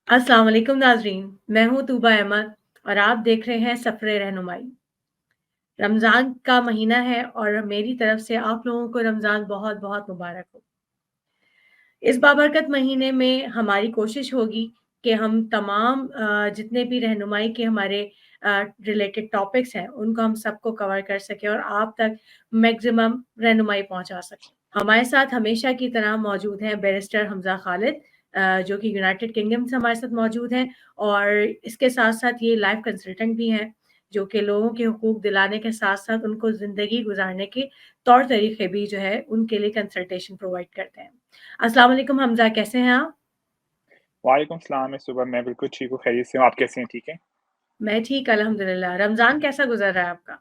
अस्सलाम वालेकुम नाज़रीन, मैं हूँ तूबा अहमद और आप देख रहे हैं सफ़रे रहनुमाई। रमज़ान का महीना है और मेरी तरफ से आप लोगों को रमज़ान बहुत-बहुत मुबारक हो। इस बाबरकत महीने में हमारी कोशिश होगी कि हम तमाम जितने भी रहनुमाई के हमारे रिलेटेड टॉपिक्स हैं, उनको हम सबको कवर कर सकें और आप तक मैक्सिमम रहनुमाई पहुँचा सकें। हमारे साथ हमेशा की तरह मौजूद हैं बैरिस्टर हमज़ा खालिद जो कि यूनाइटेड किंगडम से हमारे साथ मौजूद हैं और इसके साथ-साथ ये लाइफ कंसल्टेंट भी हैं, जो कि लोगों के हुकूक दिलाने के साथ-साथ उनको ज़िंदगी गुज़ारने के तौर तरीके भी जो है, उनके लिए कंसल्टेशन प्रोवाइड करते हैं। अस्सलाम वालेकुम हमज़ा, कैसे हैं आप? वालेकुम सलाम, मैं सुबह मैं बिल्कुल ठीक हूँ, खैरियत से हूँ, आप कैसे हैं, ठीक हैं? मैं ठीक अल्हम्दुलिल्लाह। रमज़ान कैसा गुज़र रहा है आपका?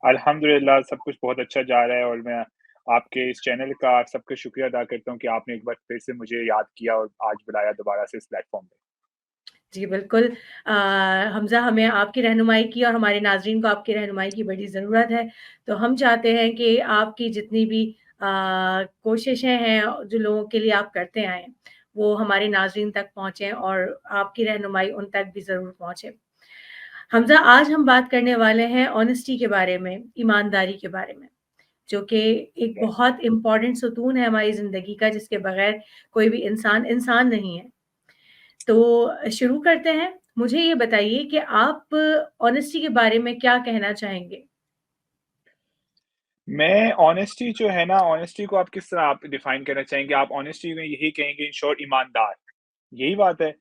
अल्हम्दुलिल्लाह सब कुछ बहुत अच्छा जा रहा है और मैं आपके इस चैनल का आप सबका शुक्रिया अदा करता हूँ कि आपने एक बार फिर से मुझे याद किया और आज बुलाया दोबारा से इस प्लेटफ़ॉर्म पे। जी, बिल्कुल हमज़ा हमें आपकी रहनुमाई की और हमारे नाज़रीन को आपकी रहनुमाई की बड़ी ज़रूरत है। तो हम चाहते हैं कि आपकी जितनी भी कोशिशें हैं, जो लोगों के लिए आप करते आए हैं, वो हमारे नाज़रीन तक पहुँचे और आपकी रहनुमाई उन तक भी ज़रूर पहुँचे। हमज़ा, आज हम बात करने वाले हैं ऑनेस्टी के बारे में, ईमानदारी के बारे में। जो कि एक ठीक है। बहुत इम्पोर्टेंट सुतून है हमारी ज़िंदगी का जिसके बगैर कोई भी इंसान, इंसान नहीं है। तो शुरू करते हैं। मुझे ये बताइए कि आप ऑनेस्टी के बारे में क्या कहना चाहेंगे? मैं ऑनेस्टी जो है ना, ऑनेस्टी को आप किस तरह आप डिफ़ाइन करना चाहेंगे? आप ऑनेस्टी में यही कहेंगे इन शॉर्ट ईमानदार, यही बात है?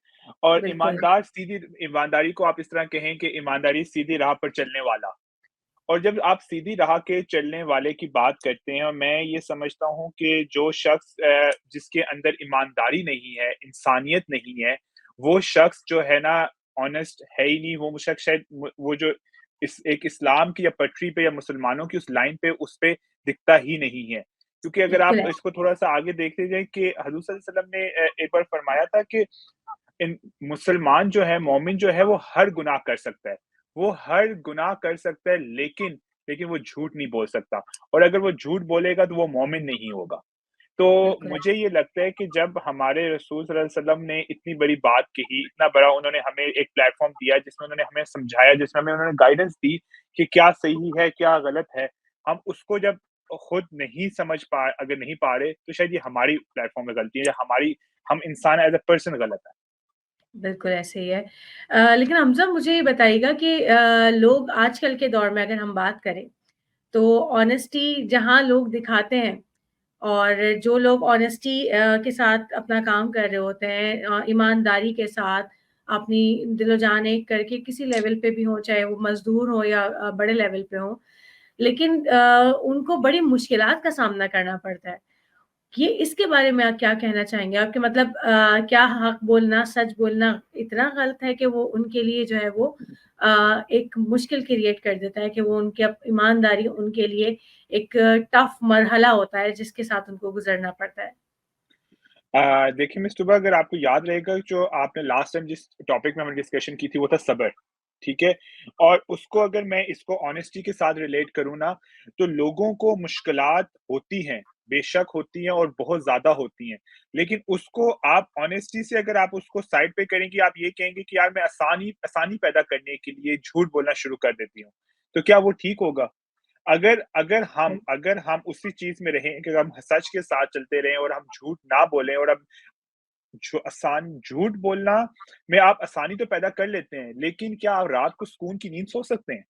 और बिल्कुल, सीधी ईमानदारी को आप इस तरह कहें कि ईमानदारी सीधी राह पर चलने वाला। और जब आप सीधी राह के चलने वाले की बात करते हैं और मैं ये समझता हूँ कि जो शख्स जिसके अंदर ईमानदारी नहीं है, इंसानियत नहीं है, वो शख्स जो है ना ऑनेस्ट है ही नहीं, वो शख्स शायद वो जो इस एक इस्लाम की या पटरी पे या मुसलमानों की उस लाइन पे उस पे दिखता ही नहीं है। क्योंकि अगर बिल्कुल आप है। इसको थोड़ा-सा आगे देखते जाएँ कि हज़ूर सल्लल्लाहु अलैहि वसल्लम ने एक बार फरमाया था कि इन मुसलमान जो है, मोमिन जो है वो हर गुनाह कर सकता है। वो हर गुनाह कर सकता है लेकिन वो झूठ नहीं बोल सकता और अगर वो झूठ बोलेगा तो वो मोमिन नहीं होगा। तो बिल्कुल है। मुझे ये लगता है कि जब हमारे रसूल सल्लल्लाहु अलैहि वसल्लम ने इतनी बड़ी बात कही, इतना बड़ा उन्होंने हमें एक प्लेटफ़ॉर्म दिया जिसमें उन्होंने हमें समझाया, जिसमें हमें उन्होंने गाइडेंस दी कि क्या सही है, क्या गलत है। हम उसको जब खुद नहीं समझ पा अगर नहीं पा रहे, तो शायद ये हमारी प्लेटफ़ॉर्म में गलती है या हमारी हम इंसान एज़ अ पर्सन गलत है। बिल्कुल ऐसे ही है। लेकिन हमज़ा मुझे ये बताइएगा कि लोग आजकल के दौर में अगर हम बात करें, तो ऑनेस्टी जहाँ लोग दिखाते हैं और जो लोग ऑनेस्टी के साथ अपना काम कर रहे होते हैं ईमानदारी के साथ अपनी दिलो-जान एक करके किसी लेवल पे भी हो, चाहे वो मज़दूर हो या बड़े लेवल पे हो, लेकिन उनको बड़ी मुश्किलात का सामना करना पड़ता है। ये इसके बारे में आप क्या कहना चाहेंगे? आपके मतलब क्या हक बोलना, सच बोलना इतना गलत है कि वो उनके लिए जो है वो एक मुश्किल क्रिएट कर देता है कि वो उनकी ईमानदारी उनके लिए एक टफ मरहला होता है जिसके साथ उनको गुज़रना पड़ता है? देखिए मिस टूबा अगर आपको याद रहेगा जो आपने लास्ट टाइम जिस टॉपिक में हमने डिस्कशन की थी वो था सब्र, ठीक है? और उसको अगर मैं इसको ऑनेस्टी के साथ रिलेट करूँ ना, तो लोगों को मुश्किलात होती हैं, बेशक होती हैं और बहुत ज़्यादा होती हैं। लेकिन उसको आप ऑनेस्टी से अगर आप उसको साइड पे करेंगे, आप ये कहेंगे कि यार मैं आसानी आसानी पैदा करने के लिए झूठ बोलना शुरू कर देती हूँ। तो क्या वो ठीक होगा? अगर अगर हम उसी चीज़ में रहें कि हम सच के साथ चलते रहें और हम झूठ ना बोलें और अब झूठ बोलना में आप आसानी तो पैदा कर लेते हैं, लेकिन क्या आप रात को सुकून की नींद सो सकते हैं?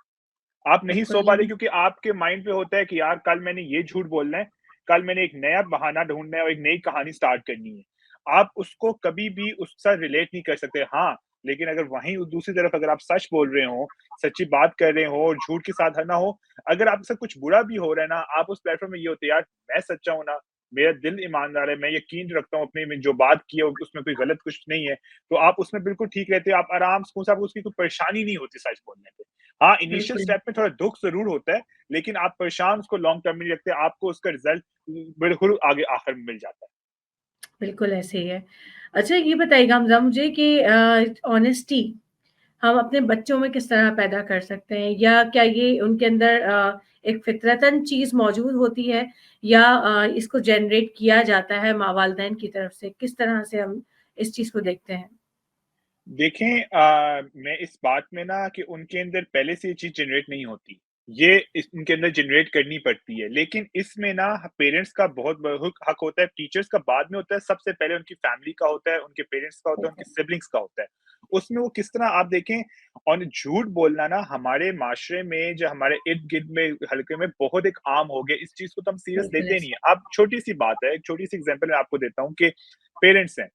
आप नहीं बिल्कुल सो पाते नहीं। क्योंकि आपके माइंड पे होता है कि यार कल मैंने ये झूठ बोलना है, कल मैंने एक नया बहाना ढूँढना है और एक नई कहानी स्टार्ट करनी है। आप उसको कभी भी उसके साथ रिलेट नहीं कर सकते। हाँ, लेकिन अगर वहीं दूसरी तरफ अगर आप सच बोल रहे हो, सच्ची बात कर रहे हो और झूठ के साथ है ना हो, अगर आपके साथ कुछ बुरा भी हो रहा है ना, आप उस प्लेटफ़ॉर्म में ये होते हैं यार मैं सच्चा हूँ ना, मेरा दिल ईमानदार है, मैं यकीन रखता हूँ अपने में जो बात की है उसमें कोई गलत कुछ नहीं है। तो आप उसमें बिल्कुल ठीक रहते हो, आप आराम सुकून से आपको उसकी कोई परेशानी नहीं होती सच बोलने पे। हाँ, इनिशियल बिल्कुल, स्टेप में थोड़ा दुःख ज़रूर होता है, लेकिन आप परेशान उसको लॉन्ग टर्म में नहीं रखते, आपको उसका रिज़ल्ट बिल्कुल आगे आखिर में मिल जाता है। बिल्कुल ऐसे ही है। अच्छा ये बताइएगा हमज़ा मुझे कि ऑनेस्टी हम अपने बच्चों में किस तरह पैदा कर सकते हैं? या क्या ये उनके अंदर एक फ़ितरतन चीज़ मौजूद होती है या इसको जनरेट किया जाता है माँ-वालिदैन की तरफ से? किस तरह से हम इस चीज़ को देखते हैं? देखें मैं इस बात में ना कि उनके अंदर पहले से ये चीज़ जनरेट नहीं होती। ये इस इनके अंदर जनरेट करनी पड़ती है। लेकिन इसमें ना पेरेंट्स का बहुत हक होता है, टीचर्स का बाद में होता है, सबसे पहले उनकी फैमिली का होता है, उनके पेरेंट्स का होता है, उनके बिल्कुल, सिबलिंग्स का होता है। उसमें वो किस तरह आप देखें और झूठ बोलना ना हमारे माशरे में जो हमारे इर्द-गिर्द में हल्के में बहुत एक आम हो गया। इस चीज़ को तो हम सीरियस बिल्कुल लेते नहीं ऐसे है। अब छोटी-सी बात है, एक छोटी-सी एग्ज़ाम्पल मैं आपको देता हूँ कि पेरेंट्स हैं।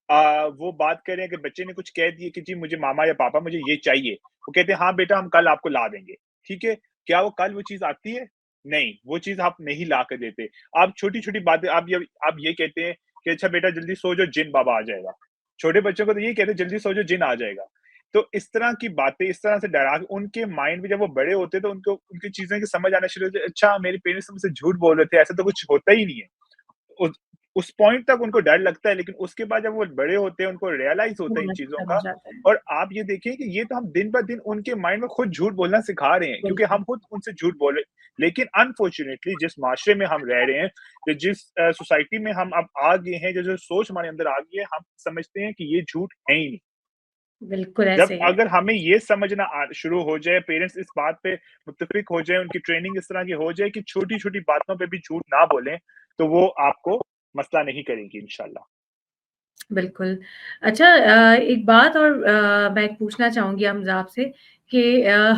वो बात कर रहे हैं कि बच्चे ने कुछ कह दिए कि जी मुझे मामा या पापा मुझे ये चाहिए। वो कहते हैं हाँ बेटा हम कल आपको ला देंगे, ठीक है? क्या वो कल वो चीज़ आती है? नहीं, वो चीज़ आप नहीं ला के देते। आप छोटी-छोटी बातें आप ये कहते हैं कि अच्छा बेटा जल्दी सो जाओ जिन बाबा आ जाएगा। छोटे बच्चों को तो यही कहते हैं जल्दी सो जाओ जिन आ जाएगा। तो इस तरह की बातें इस तरह से डरा के उनके माइंड में जब वो बड़े होते हैं तो उनको उनकी चीज़ें की समझ आना शुरू होती है, अच्छा मेरे पेरेंट्स मुझसे झूठ बोल रहे थे, ऐसा तो कुछ होता ही नहीं है। उस उस पॉइंट तक उनको डर लगता है, लेकिन उसके बाद जब वो बड़े होते हैं, उनको रियलाइज़ होता है इन समझ चीज़ों समझ का आता है। और आप ये देखिए कि ये तो हम दिन-ब-दिन उनके माइंड में खुद झूठ बोलना सिखा रहे हैं, क्योंकि बिल्कुल, हम खुद उनसे झूठ बोल रहे हैं। लेकिन अनफॉर्च्यूनेटली जिस माशरे में हम रह रहे हैं, या जिस सोसाइटी में हम अब आ गए हैं, जो सोच हमारे अंदर आ गई है, हम समझते हैं कि ये झूठ है ही नहीं। बिल्कुल जब ऐसे ही है। अगर हमें ये समझना शुरू हो जाए, पेरेंट्स इस बात पे मुत्तफ़िक हो जाएँ, उनकी ट्रेनिंग इस तरह की हो जाए कि छोटी-छोटी बातों पे भी झूठ ना बोलें, तो वो आपको मसला नहीं करेंगी इंशाल्लाह। बिल्कुल। अच्छा एक बात और मैं पूछना चाहूँगी हमज़ा आपसे कि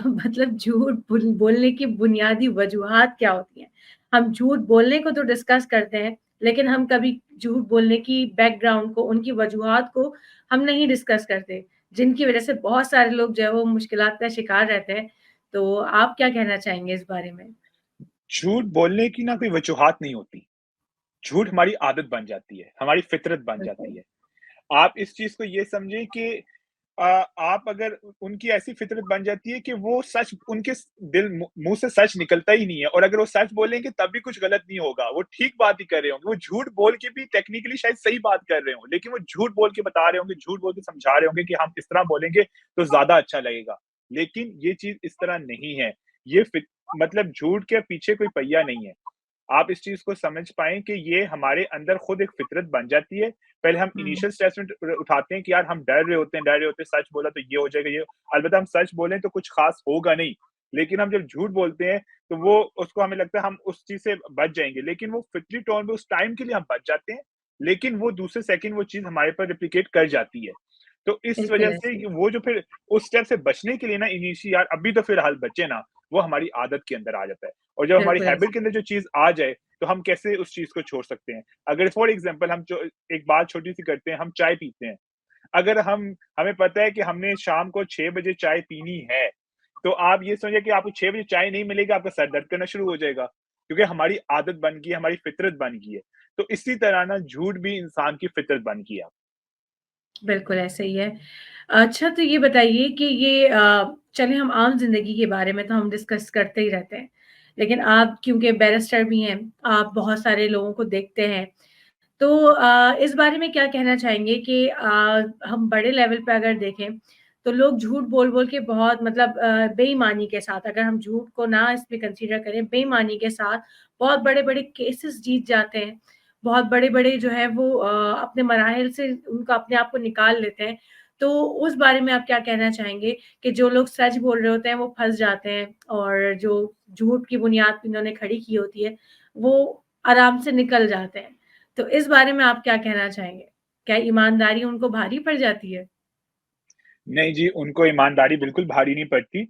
मतलब झूठ बोलने की बुनियादी वजूहात क्या होती हैं? हम झूठ बोलने को तो डिस्कस करते हैं, लेकिन हम कभी झूठ बोलने की बैकग्राउंड को, उनकी वजूहात को हम नहीं डिस्कस करते, जिनकी वज़ह से बहुत सारे लोग जो है वो मुश्किलात का शिकार रहते हैं। तो आप क्या कहना चाहेंगे इस बारे में? झूठ बोलने की ना कोई वजूहात नहीं होती। झूठ हमारी आदत बन जाती है, हमारी फ़ितरत बन जाती बिल्कुल, है। आप इस चीज़ को ये समझें कि आप अगर उनकी ऐसी फ़ितरत बन जाती है कि वो सच उनके मुँह से सच निकलता ही नहीं है और अगर वो सच बोलेंगे तब भी कुछ गलत नहीं होगा, वो ठीक बात ही कर रहे होंगे। वो झूठ बोल के भी टेक्निकली शायद सही बात कर रहे हों, लेकिन वो झूठ बोल के बता रहे होंगे, झूठ बोल के समझा रहे होंगे कि हम इस तरह बोलेंगे तो ज़्यादा अच्छा लगेगा। लेकिन ये चीज़ इस तरह नहीं है। ये मतलब झूठ के पीछे कोई पहिया नहीं है। आप इस चीज़ को समझ पाएँ कि ये हमारे अंदर खुद एक फ़ितरत बन जाती है। पहले हम हुँ, इनिशियल स्टेज में उठाते हैं कि यार हम डर रहे होते हैं, सच बोला तो ये हो जाएगा, ये अलबत्ता हम सच बोलें तो कुछ ख़ास होगा नहीं। लेकिन हम जब झूठ बोलते हैं, तो वो उसको हमें लगता है हम उस चीज़ से बच जाएँगे, लेकिन वो फ़ितरी तौर पे उस टाइम के लिए हम बच जाते हैं, लेकिन वो दूसरे सेकंड वो चीज़ हमारे पर रेप्लिकेट कर जाती है। तो इस बिल्कुल वज़ह से ऐसे ही। वो जो फिर उस स्टेप से बचने के लिए ना यार अभी तो फ़िलहाल बचे ना, वो हमारी आदत के अंदर आ जाता है। और जब हमारी बिल्कुल हैबिट ऐसे के अंदर जो चीज़ आ जाए, तो हम कैसे उस चीज़ को छोड़ सकते हैं? अगर फॉर एग्ज़ाम्पल हम जो एक बात छोटी-सी करते हैं, हम चाय पीते हैं। अगर हमें पता है कि हमने शाम को 6 बजे चाय पीनी है, तो आप ये समझिए कि आपको 6 बजे चाय नहीं मिलेगी, आपका सर दर्द करना शुरू हो जाएगा, क्योंकि हमारी आदत बन गई है, हमारी फ़ितरत बन गई है। तो इसी तरह ना झूठ भी इंसान की फ़ितरत बन गई है। बिल्कुल, ऐसे ही है। अच्छा तो ये बताइए कि ये चलिए हम आम ज़िंदगी के बारे में तो हम डिस्कस करते ही रहते हैं। लेकिन आप क्योंकि बैरिस्टर भी हैं, आप बहुत सारे लोगों को देखते हैं। तो इस बारे में क्या कहना चाहेंगे कि हम बड़े लेवल पे अगर देखें, तो लोग झूठ बोल-बोल के बहुत मतलब बेईमानी के साथ अगर हम झूठ को ना इसमें कंसीडर करें, बेईमानी के साथ बहुत बड़े-बड़े केसेस जीत जाते हैं। बहुत बड़े-बड़े जो है वो अपने मराहिल से उनका अपने आप को निकाल लेते हैं। तो उस बारे में आप क्या कहना चाहेंगे कि जो लोग सच बोल रहे होते हैं, वो फँस जाते हैं और जो झूठ की बुनियाद पे इन्होंने खड़ी की होती है, वो आराम से निकल जाते हैं। तो इस बारे में आप क्या कहना चाहेंगे? क्या ईमानदारी उनको भारी पड़ जाती है? नहीं जी, उनको ईमानदारी बिल्कुल भारी नहीं पड़ती।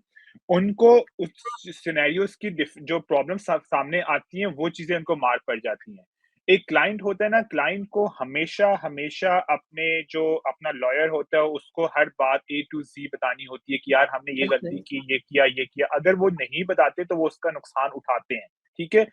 उनको उस सिनेरियोज़ की जो प्रॉब्लम सामने आती हैं, वो चीज़ें उनको मार पड़ जाती हैं। एक क्लाइंट होता है ना, क्लाइंट को हमेशा अपने जो अपना लॉयर होता है, उसको हर बात ए टू ज़ी बतानी होती है कि यार हमने ये गलती बिल्कुल, की, ये किया, ये किया। अगर वो नहीं बताते, तो वो उसका नुकसान उठाते हैं, ठीक है?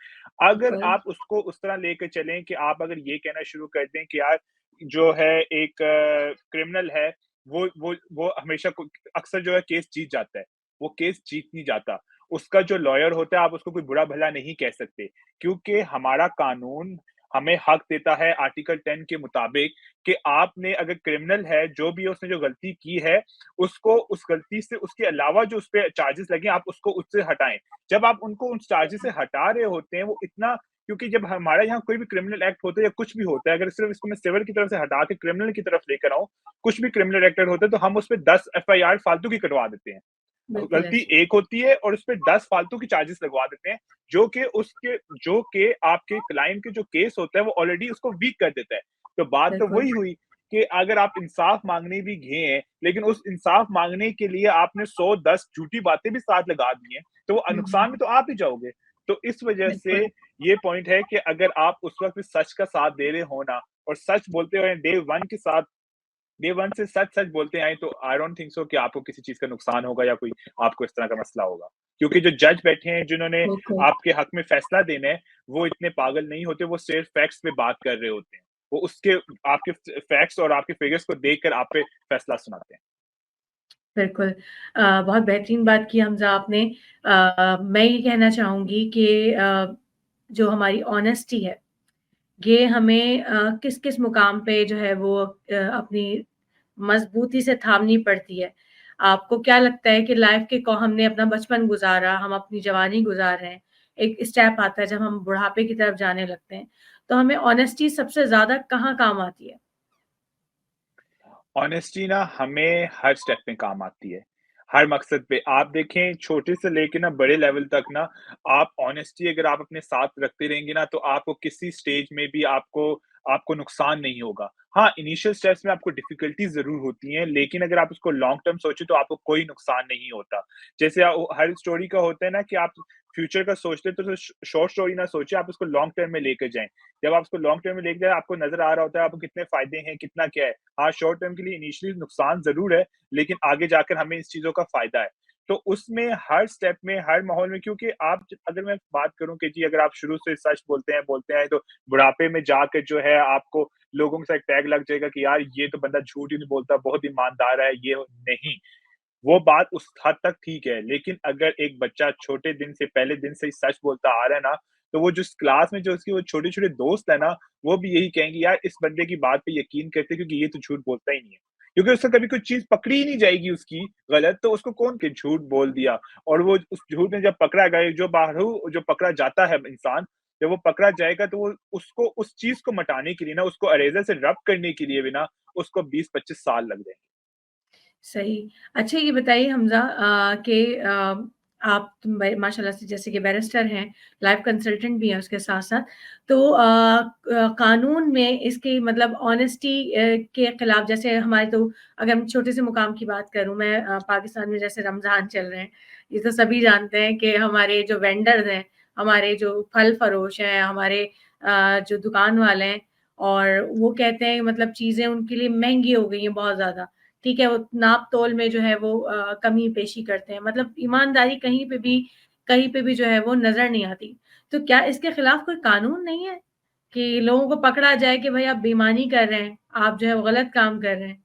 अगर बिल्कुल। आप उसको उस तरह लेके चलें कि आप अगर ये कहना शुरू कर दें कि यार जो है एक क्रिमिनल है वो हमेशा अक्सर जो है केस जीत जाता है। वो केस जीत नहीं जाता। उसका जो लॉयर होता है आप उसको कोई बुरा-भला नहीं कह सकते, क्योंकि हमारा कानून हमें हक देता है आर्टिकल 10 के मुताबिक कि आपने अगर क्रिमिनल है, जो भी उसने जो गलती की है, उसको उस गलती से उसके अलावा जो उसपे चार्जेस लगे आप उसको उससे हटाएँ। जब आप उनको उन चार्जेस से हटा रहे होते हैं, वो इतना क्योंकि जब हमारे यहाँ कोई भी क्रिमिनल एक्ट होता है या कुछ भी होता है, अगर सिर्फ़ इसको मैं सिविल की तरफ से हटा के क्रिमिनल की तरफ लेकर आऊँ, कुछ भी क्रिमिनल एक्ट होता है, तो हम उसपे 10 एफआईआर फालतू की कटवा देते हैं। बिल्कुल गलती ऐसे। एक होती है और उसपे 10 फालतू की चार्जेस लगवा देते हैं, जो कि आपके क्लाइंट के जो केस होता है, वो ऑलरेडी उसको वीक कर देता है। तो बात तो बिल्कुल। वही हुई कि अगर आप इंसाफ माँगने भी गए हैं, लेकिन उस इंसाफ माँगने के लिए आपने 100-10 झूठी बातें भी साथ लगा दी हैं, तो वो हुँ, नुकसान में तो आप ही जाओगे। तो इस वजह से बिल्कुल। ये पॉइंट है कि अगर आप उस वक़्त सच का साथ दे रहे हो ना और सच बोलते हुए डे 1 से सच-सच बोलते आए तो आई डोंट थिंक सो कि आपको किसी चीज़ का नुकसान होगा या कोई आपको इस तरह का मसला होगा। क्योंकि जो जज बैठे हैं जिन्होंने बिल्कुल। आपके हक में फैसला देना है, वो इतने पागल नहीं होते, वो सिर्फ फैक्ट्स पे बात कर रहे होते हैं। वो उसके आपके फैक्ट्स और आपके फिगर्स को देखकर आप पे फैसला सुनाते हैं। बिल्कुल। बहुत बेहतरीन बात की हमज़ा आपने। मैं ये कहना चाहूँगी कि जो हमारी ऑनेस्टी है, ये हमें किस-किस मुकाम पे जो है वो अपनी मज़बूती से थामनी पड़ती है। आपको क्या लगता है कि लाइफ़ के हमने अपना बचपन गुज़ारा, हम अपनी जवानी गुज़ार रहे हैं, एक स्टेप आता है जब हम बुढ़ापे की तरफ जाने लगते हैं, तो हमें ऑनेस्टी सबसे ज़्यादा कहाँ काम आती है? ऑनेस्टी ना हमें हर स्टेप में काम आती है, हर मकसद पे। आप देखें छोटे से लेके ना बड़े लेवल तक ना आप ऑनेस्टी अगर आप अपने साथ रखते रहेंगे ना तो आपको किसी स्टेज में भी आपको आपको नुकसान नहीं होगा। हाँ, इनिशियल स्टेप्स में आपको डिफ़िकल्टीज़ ज़रूर होती हैं, लेकिन अगर आप उसको लॉन्ग टर्म सोचें तो आपको कोई नुकसान नहीं होता। जैसे हर स्टोरी का होता है ना कि आप फ्यूचर का सोचते हैं तो शॉर्ट स्टोरी ना सोचिए, आप उसको लॉन्ग टर्म में लेके जाएँ। जब आप उसको लॉन्ग टर्म में लेके जाएँ, आपको नज़र आ रहा होता है आपको कितने फ़ायदे हैं, कितना क्या है। हाँ, शॉर्ट टर्म के लिए इनिशियली नुकसान ज़रूर है, लेकिन आगे जाकर हमें इस चीज़ों का फ़ायदा है। तो उसमें हर स्टेप में, हर माहौल में क्योंकि आप अगर मैं बात करूँ कि जी अगर आप शुरू से सच बोलते हैं, तो बुढ़ापे में जाकर जो है आपको लोगों के साथ टैग लग जाएगा कि यार ये तो बंदा झूठ ही नहीं बोलता, बहुत ईमानदार है, ये नहीं। वो बात उस हद तक ठीक है, लेकिन अगर एक बच्चा छोटे दिन से पहले दिन से ही सच बोलता आ रहा है ना, तो वो जिस क्लास में जो उसके वो छोटे-छोटे दोस्त हैं ना, वो भी यही कहेंगे यार इस बंदे की बात पे यकीन करते हैं क्योंकि ये तो झूठ बोलता ही नहीं है। क्योंकि उससे कभी कोई चीज़ पकड़ी ही नहीं जाएगी उसकी गलत, तो उसको कौन के झूठ बोल दिया और वो उस झूठ में जब पकड़ा गया जो पकड़ा जाता है इंसान, जब वो पकड़ा जाएगा तो वो उसको उस चीज़ को मिटाने के लिए ना, उसको इरेज़र से रब करने के लिए भी ना, उसको 20-25 साल लग जाएँगे। सही। अच्छा ये बताइए हमज़ा कि आप माशाल्लाह से जैसे कि बैरिस्टर हैं, लाइफ़ कंसल्टेंट भी हैं उसके साथ-साथ। तो कानून में इसकी मतलब ऑनेस्टी के खिलाफ जैसे हमारे तो अगर मैं छोटे से मुकाम की बात करूँ मैं पाकिस्तान में जैसे रमज़ान चल रहे हैं, ये तो सभी जानते हैं कि हमारे जो वेंडर्स हैं, हमारे जो फल फ़रोश हैं, हमारे जो दुकान वाले हैं और वो कहते हैं मतलब चीज़ें उनके लिए महँगी हो गई हैं बहुत ज़्यादा। ठीक है, वो नाप-तोल में जो है वो कमी-पेशी करते हैं। मतलब ईमानदारी कहीं पे भी जो है वो नज़र नहीं आती। तो क्या इसके खिलाफ कोई कानून नहीं है? कि लोगों को पकड़ा जाए कि भई आप बेईमानी कर रहे हैं, आप जो है वो गलत काम कर रहे हैं।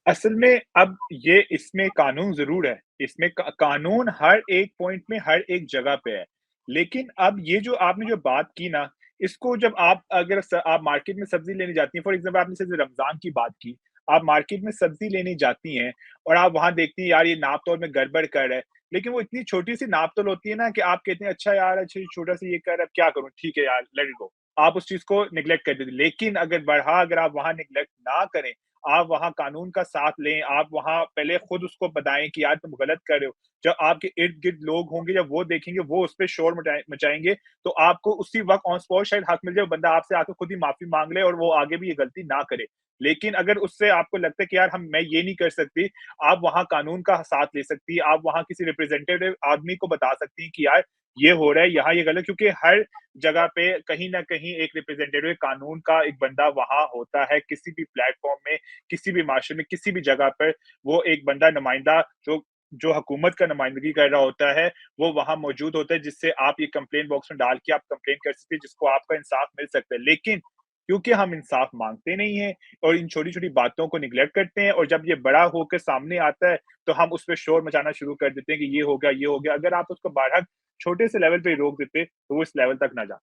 असल में अब ये इसमें कानून ज़रूर है। इसमें कानून हर एक पॉइंट में, हर एक जगह पे है। लेकिन अब ये जो आपने जो बात की ना, इसको जब आप अगर आप मार्केट में सब्ज़ी लेने जाती हैं, फॉर एग्ज़ाम्पल आपने जैसे रमज़ान की बात की। आप मार्केट में सब्ज़ी लेने जाती हैं और आप वहाँ देखती हैं यार ये नाप-तोल में गड़बड़ कर रहा है। लेकिन वो इतनी छोटी-सी नाप-तोल होती है ना कि आप कहते हैं अच्छा यार, अच्छा छोटा-सा ये कर रहा है, अब क्या करूँ? ठीक है यार, लेट इट गो। आप उस चीज़ को नेगलेक्ट कर देते हैं। लेकिन अगर आप वहाँ नेगलेक्ट ना करें, आप वहाँ कानून का साथ लें, आप वहाँ पहले खुद उसको बताएँ कि यार तुम गलत कर रहे हो। जब आपके इर्द-गिर्द लोग होंगे, जब वो देखेंगे, वो उस पे शोर मचाएँगे, तो आपको उसी वक़्त ऑन स्पॉट शायद हक मिल जाए, वो बंदा आपसे आके खुद ही माफ़ी माँग ले और वो आगे भी ये गलती ना करे। लेकिन अगर उससे आपको लगता है कि यार हम मैं ये नहीं कर सकती, आप वहाँ कानून का साथ ले सकती हैं, आप वहाँ किसी रिप्रेजेंटेटिव आदमी को बता सकती हैं कि यार ये हो रहा है, यहाँ ये गलत क्योंकि हर जगह पे कहीं न कहीं एक रिप्रेजेंटेटिव कानून का एक बंदा वहाँ होता है, किसी भी प्लेटफ़ॉर्म में, किसी भी माशरे में, किसी भी जगह पर वो एक बंदा नुमाइंदा जो जो हुकूमत का नुमाइंदगी कर रहा होता है, वो वहाँ मौजूद होता है जिससे आप ये कंप्लेंट बॉक्स में डाल के आप कंप्लेंट कर सकते हैं, जिसको आपका इंसाफ मिल सकता है। लेकिन क्योंकि हम इंसाफ माँगते नहीं हैं और इन छोटी-छोटी बातों को नेगलेक्ट करते हैं और जब ये बड़ा होकर सामने आता है, तो हम उस पे शोर मचाना शुरू कर देते हैं कि ये हो गया, ये हो गया। अगर आप उसको बरहक छोटे से लेवल पे ही रोक देते, तो वो इस लेवल तक ना जाता।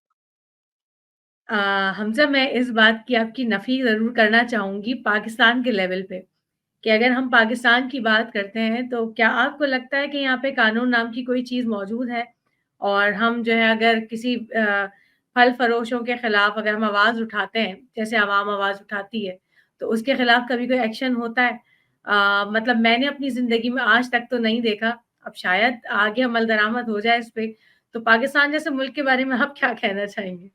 अ, हमज़ा मैं इस बात की आपकी नफ़ी ज़रूर करना चाहूँगी पाकिस्तान के लेवल पे, कि अगर हम पाकिस्तान की बात करते हैं, तो क्या आपको लगता है कि यहाँ पे कानून नाम की कोई चीज़ मौजूद है? और हम जो है अगर किसी फल फरोशों के खिलाफ अगर हम आवाज़ उठाते हैं, जैसे आवाम आवाज़ उठाती है, तो उसके खिलाफ कभी कोई एक्शन होता है? मतलब मैंने अपनी ज़िंदगी में आज तक तो नहीं देखा, अब शायद आगे अमल दरामद हो जाए इस पे। तो पाकिस्तान जैसे मुल्क के बारे में आप क्या कहना चाहेंगे?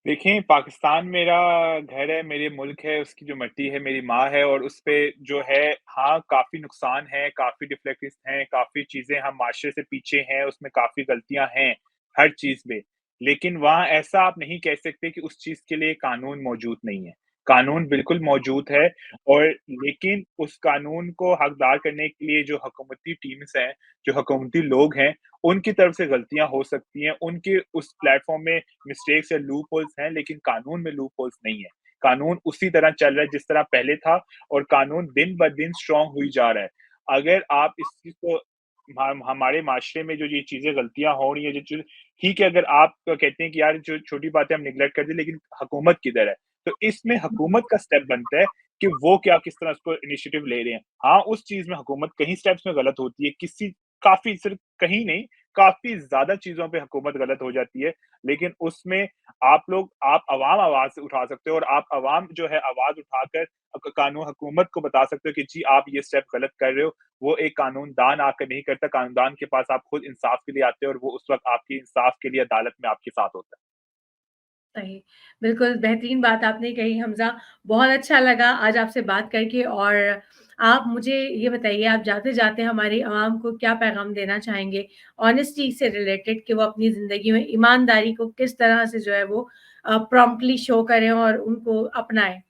देखिए, पाकिस्तान मेरा घर है, मेरे मुल्क है, उसकी जो मिट्टी है मेरी माँ है और उसपे जो है हाँ, काफ़ी नुकसान है, काफ़ी डिफेक्ट्स हैं, काफ़ी चीज़ें हम माशरे से पीछे हैं, उसमें काफ़ी गलतियाँ हैं, हर चीज़ में। लेकिन वहाँ ऐसा आप नहीं कह सकते कि उस चीज़ के लिए कानून मौजूद नहीं है। कानून बिल्कुल मौजूद है और लेकिन उस कानून को हकदार करने के लिए जो हुकूमती टीम्स हैं, जो हुकूमती लोग हैं, उनकी तरफ से गलतियाँ हो सकती हैं, उनके उस प्लेटफ़ॉर्म में मिस्टेक्स या लूप होल्स हैं, लेकिन कानून में लूप होल्स नहीं है। कानून उसी तरह चल रहा है जिस तरह पहले था और कानून दिन-ब-दिन स्ट्रॉन्ग हुई जा रहा है। अगर आप इस चीज़ को हमारे माशरे में जो ये चीज़ें गलतियाँ हो रही हैं, जो चीज़ ठीक है अगर आप कहते हैं कि यार जो छोटी बातें हम नेगलेक्ट कर दें, लेकिन हुकूमत किधर है? तो इसमें हुकूमत का स्टेप बनता है कि वो क्या किस तरह उसको इनिशिएटिव ले रहे हैं। हाँ, उस चीज़ में हुकूमत कहीं स्टेप्स में गलत होती है, किसी काफ़ी सिर्फ़ कहीं नहीं, काफ़ी ज़्यादा चीज़ों पे हुकूमत गलत हो जाती है, लेकिन उसमें आप अवाम आवाज़ उठा सकते हो और आप अवाम जो है आवाज़ उठाकर कानून हुकूमत को बता सकते हो कि जी आप ये स्टेप गलत कर रहे हो। वो एक कानूनदान आकर नहीं करता, कानूनदान के पास आप खुद इंसाफ के लिए आते हो और वो उस वक़्त आपकी इंसाफ के लिए अदालत में आपके साथ होता है। सही। बिल्कुल, बेहतरीन बात आपने कही हमज़ा, बहुत अच्छा लगा आज आपसे बात करके और आप मुझे ये बताइए आप जाते-जाते हमारी आवाम को क्या पैगाम देना चाहेंगे? ऑनेस्टी से रिलेटेड कि वो अपनी ज़िंदगी में ईमानदारी को किस तरह से जो है वो प्रॉम्प्टली शो करें और उनको अपनाएँ?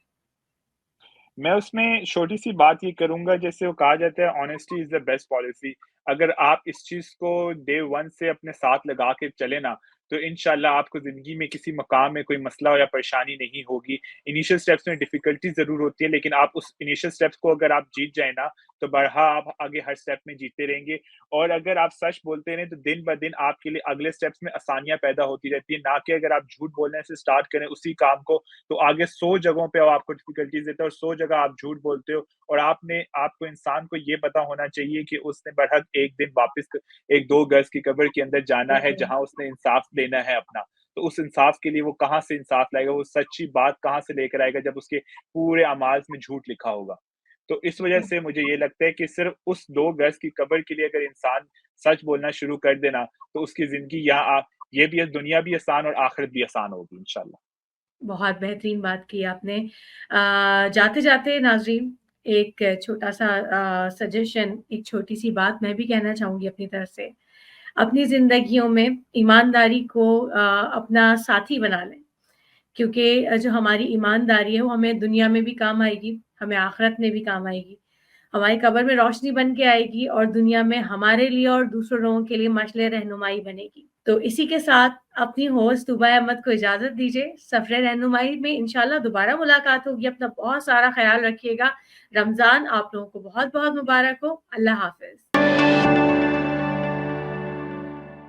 मैं उसमें छोटी-सी बात ये करूँगा जैसे वो कहा जाता है honesty is the best policy. अगर आप इस चीज़ को डे 1 से अपने साथ लगा के चले ना, तो इंशाल्लाह आपको ज़िंदगी में किसी मकाम में कोई मसला या परेशानी नहीं होगी। इनिशियल स्टेप्स में डिफ़िकल्टी ज़रूर होती है, लेकिन आप उस इनिशियल स्टेप्स को अगर आप जीत जाए ना, तो बरहा आप आगे हर स्टेप में जीतते रहेंगे और अगर आप सच बोलते रहें, तो दिन-ब-दिन आपके लिए अगले स्टेप्स में आसानियाँ पैदा होती रहती हैं, ना कि अगर आप झूठ बोलने से स्टार्ट करें उसी काम को तो आगे 100 जगहों पे वो आपको डिफ़िकल्टीज़ देता है और 100 जगह आप झूठ बोलते हो और आपको इंसान को ये पता होना चाहिए कि उसने बरहक एक दिन वापस 1-2 गज़ की कब्र के अंदर जाना है, बिल्कुल। जहाँ उसने इंसाफ लेना है अपना। तो उस इंसाफ के लिए वो कहाँ से इंसाफ लाएगा, वो सच्ची बात कहाँ से लेकर आएगा जब उसके पूरे अमाज़ में झूठ लिखा होगा। तो इस वज़ह हुँ, से मुझे ये लगता है कि सिर्फ़ उस 2 गज़ की कब्र के लिए अगर इंसान सच बोलना शुरू कर दे ना, तो उसकी ज़िंदगी यहाँ ये भी है दुनिया भी आसान और आखिरत भी आसान होगी इंशाल्लाह। बहुत बेहतरीन बात की आपने। जाते-जाते नाज़रीन एक छोटा-सा सजेशन, एक छोटी-सी बात मैं भी कहना चाहूँगी अपनी तरफ से। अपनी ज़िंदगियों में ईमानदारी को अपना साथी बना लें। क्योंकि जो हमारी ईमानदारी है वो हमें दुनिया में भी काम आएगी, हमें आख़िरत में भी काम आएगी। हमारी कब्र में रोशनी बन के आएगी और दुनिया में हमारे लिए और दूसरे लोगों के लिए मशाल रहनुमाई बनेगी। तो इसी के साथ अपनी होस्ट तुबा अहमद को इजाज़त दीजिए। सफ़र रहनुमाई में इंशाअल्लाह दोबारा मुलाकात होगी। अपना बहुत सारा ख़्याल रखिएगा। रमज़ान आप लोगों को बहुत-बहुत मुबारक हो। अल्लाह हाफ़िज़।